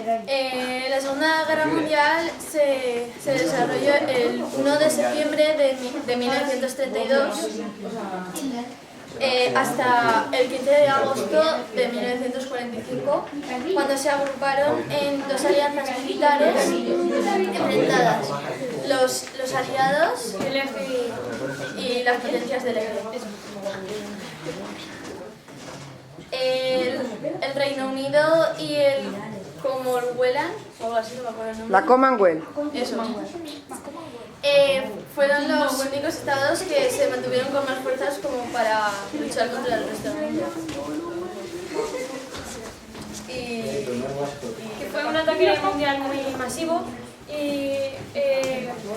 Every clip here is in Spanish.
La Segunda Guerra Mundial se desarrolló el 1 de septiembre de 1932 hasta el 15 de agosto de 1945, cuando se agruparon en dos alianzas militares enfrentadas, los aliados y las potencias del eje. El Reino Unido y el Commonwealth, o algo así, no me acuerdo el nombre. La Commonwealth. Eso. Fueron los únicos estados que se mantuvieron con más fuerzas como para luchar contra el resto del mundo. Que fue un ataque mundial muy masivo y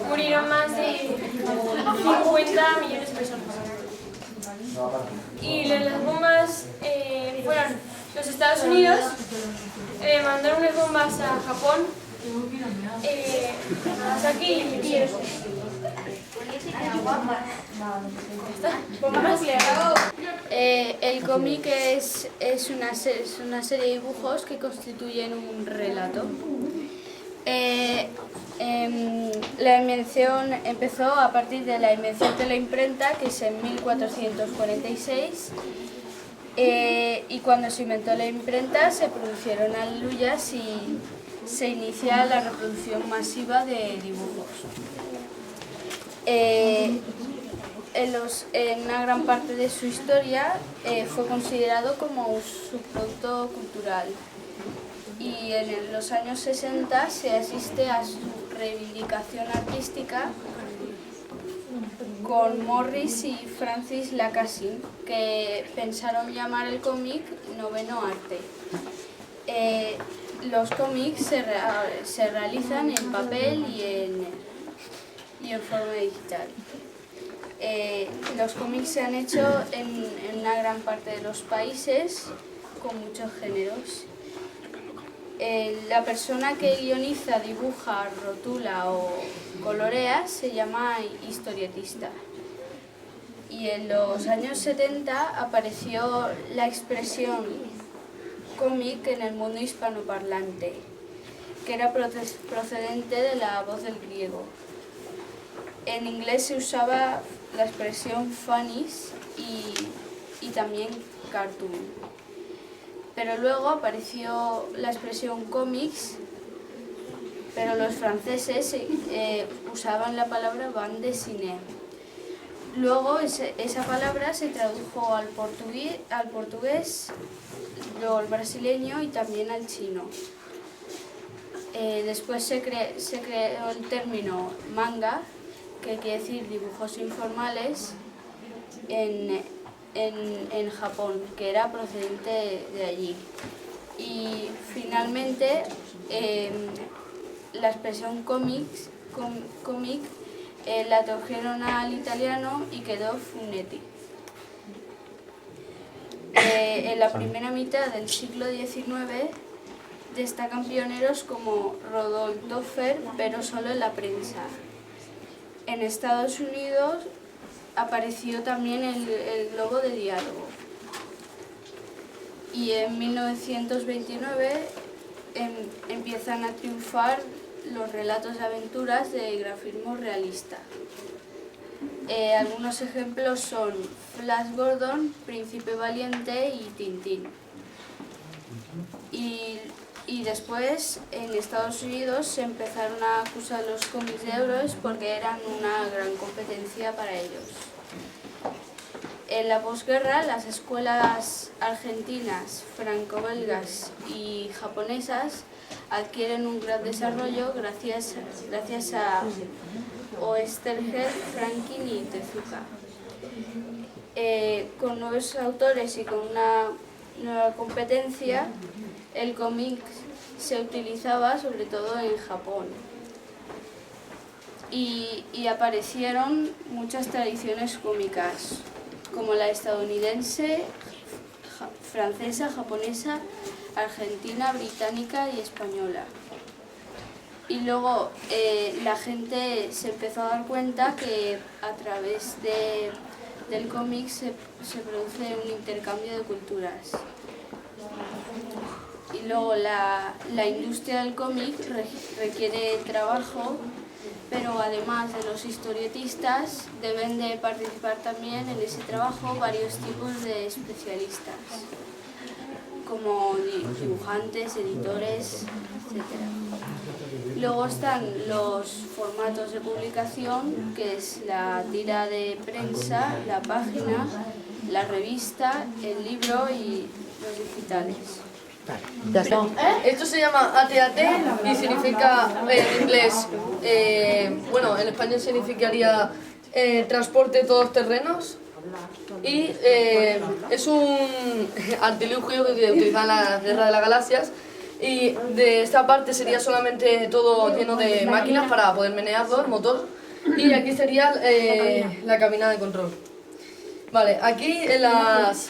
murieron más de 50 millones de personas. Y las bombas fueron los Estados Unidos, mandaron unas bombas a Japón, Nagasaki y Hiroshima. Bomba nuclear. El cómic es una serie de dibujos que constituyen un relato. La invención empezó a partir de la invención de la imprenta, que es en 1446, y cuando se inventó la imprenta se produjeron aleluyas y se inicia la reproducción masiva de dibujos. En una gran parte de su historia fue considerado como un subproducto cultural, y en los años 60 se asiste a su reivindicación artística con Morris y Francis Lacassin, que pensaron llamar el cómic noveno arte. Los cómics se realizan en papel y en forma digital. Los cómics se han hecho en una gran parte de los países con muchos géneros. La persona que guioniza, dibuja, rotula o colorea se llama historietista. Y en los años 70 apareció la expresión cómic en el mundo hispanoparlante, que era procedente de la voz del griego. En inglés se usaba la expresión funnies y también cartoon. Pero luego apareció la expresión cómics, pero los franceses usaban la palabra bande dessinée. Luego esa palabra se tradujo al portugués, luego al brasileño y también al chino. Después se creó el término manga, que quiere decir dibujos informales, en Japón, que era procedente de allí. Y finalmente la expresión cómic la tradujeron al italiano y quedó fumetti. En la primera mitad del siglo XIX destacan pioneros como Rodolphe Doffer, pero solo en la prensa. En Estados Unidos apareció también el globo de diálogo. Y en 1929 empiezan a triunfar los relatos de aventuras de grafismo realista. Algunos ejemplos son Flash Gordon, Príncipe Valiente y Tintín. Y después en Estados Unidos se empezaron a acusar los cómics de héroes porque eran una gran competencia para ellos. En la posguerra, las escuelas argentinas, franco-belgas y japonesas adquieren un gran desarrollo gracias a Oesterheld, Franklin y Tezuka. Con nuevos autores y con una nueva competencia, el cómic se utilizaba sobre todo en Japón. Y aparecieron muchas tradiciones cómicas, como la estadounidense, francesa, japonesa, argentina, británica y española. Y luego la gente se empezó a dar cuenta que a través del cómic se produce un intercambio de culturas. Y Y luego la industria del cómic requiere trabajo, pero además de los historietistas deben de participar también en ese trabajo varios tipos de especialistas, como dibujantes, editores, etc. Luego están los formatos de publicación, que es la tira de prensa, la página, la revista, el libro y los digitales. Ya está. Esto se llama AT&T y significa en inglés, bueno, en español significaría transporte de todos terrenos, y es un artilugio que utilizan en la Guerra de las Galaxias, y de esta parte sería solamente todo lleno de máquinas para poder menearlo, el motor, y aquí sería la cabina de control. Vale, aquí en las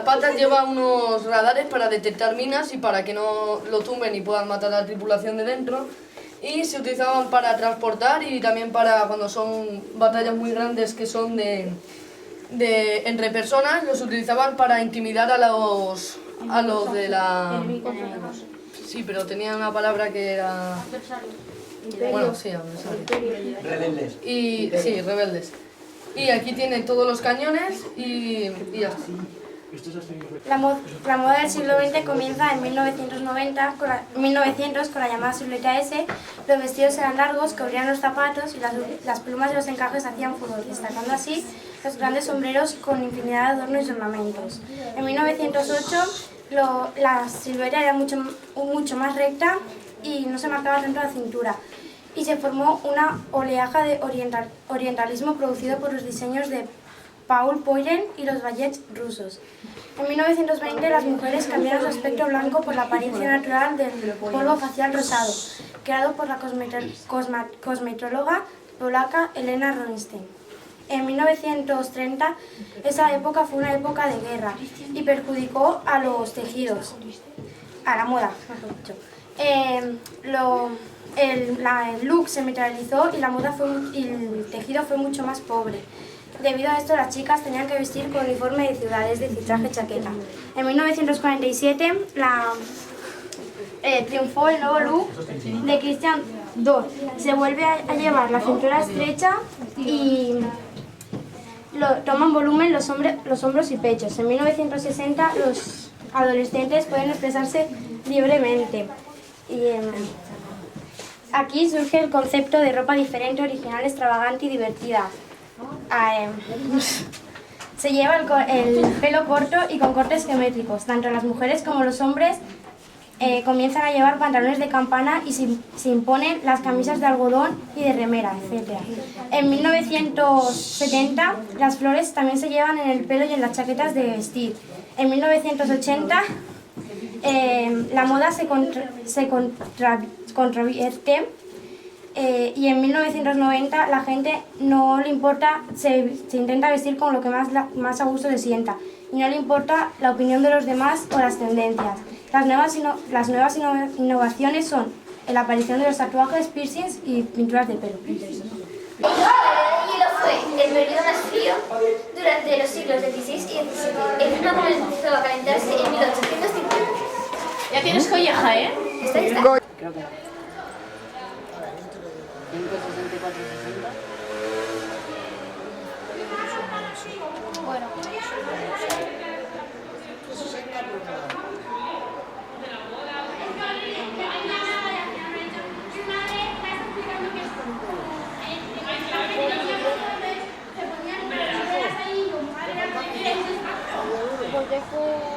patas lleva unos radares para detectar minas y para que no lo tumben y puedan matar a la tripulación de dentro. Y se utilizaban para transportar y también para cuando son batallas muy grandes que son entre personas, los utilizaban para intimidar a los de la... Sí, pero tenía una palabra que era... Bueno, sí, adversarios. Rebeldes. Y sí, rebeldes. Y aquí tiene todos los cañones y ya está. La moda del siglo XX comienza en 1900 con la llamada silueta S. Los vestidos eran largos, cubrían los zapatos y las plumas de los encajes hacían furor, destacando así los grandes sombreros con infinidad de adornos y ornamentos. En 1908 la silueta era mucho más recta y no se marcaba tanto la cintura, y se formó una oleaje de orientalismo producido por los diseños de Paul Poiret y los ballets rusos. En 1920 las mujeres cambiaron su aspecto blanco por la apariencia natural del polvo facial rosado, creado por la cosmetóloga polaca Elena Rubinstein. En 1930 esa época fue una época de guerra y perjudicó a los tejidos, a la moda, mejor dicho. El look se materializó y el tejido fue mucho más pobre. Debido a esto, las chicas tenían que vestir con uniforme de ciudad, es decir, traje chaqueta. En 1947 triunfó el nuevo look de Christian Dior. Se vuelve a llevar la cintura estrecha y toman volumen los hombros y pechos. En 1960 los adolescentes pueden expresarse libremente. Aquí surge el concepto de ropa diferente, original, extravagante y divertida. Se lleva el pelo corto y con cortes geométricos. Tanto las mujeres como los hombres comienzan a llevar pantalones de campana y se imponen las camisas de algodón y de remera, etc. En 1970 las flores también se llevan en el pelo y en las chaquetas de vestir. En 1980 la moda se controvierte y en 1990 la gente no le importa, se intenta vestir con lo que más a gusto se sienta y no le importa la opinión de los demás o las tendencias. Las nuevas innovaciones son la aparición de los tatuajes, piercings y pinturas de pelo. El hielo fue el periodo más frío durante los siglos XVI y XVII. El clima comenzó a calentarse en 1850. Ya tienes colleja, ¿eh? Está. Creo que 564. Bueno. Porque fue